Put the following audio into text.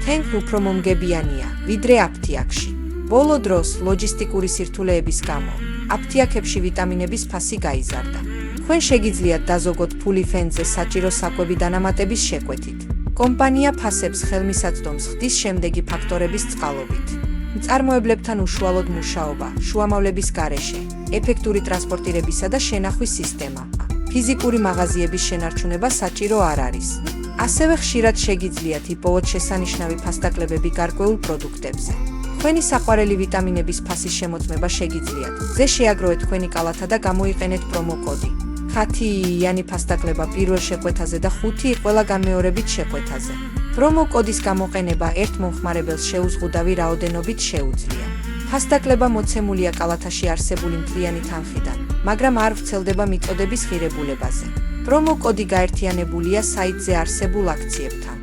თქვენ უფრო მომგებიანია, ვიდრე აფთიაქში. ბოლო დროს ლოჯისტიკური სირთულეების გამო აფთიაქებში ვიტამინების ფასი გაიზარდა. თქვენ შეგიძლიათ დაზოგოთ ფული ფენზე საჭირო საკვები დანამატების შეკვეთით. კომპანია ფასებს ხელმისაწვდომს ხდის შემდეგი ფაქტორების წყალობით. მწარმოებლებთან უშუალოდ მუშაობა, შუამავლების გარეშე, ეფექტური ტრანსპორტირებისა და შენახვის სისტემა. ფიზიკური მაღაზიების შენარჩუნება საჭირო არ არის. ასევე ხშირად შეგიძლიათ იპოვოთ შესანიშნავი ფასდაკლებები გარკვეულ პროდუქტებზე. თქვენი საყვარელი ვიტამინების ფასის შემოწმება შეგიძლიათ. ზე შეაგროვეთ თქვენი კალათა და გამოიყენეთ პრომო კოდი. 10-იანი ფასდაკლება პირველ შეკვეთაზე და 5 ყველა განმეორებით შეკვეთაზე. პრომო კოდის გამოყენება ერთ მომხმარებელს შეუზღუდავი რაოდენობით შეუძლია. ფასდაკლება მოცემულია კალათაში არსებული მთლიანი თანხიდან, მაგრამ არ ვრცელდება მიწოდების ღირებულებაზე. პრომო კოდი გაერთიანებულია საიტზე არსებულ აქციებთან.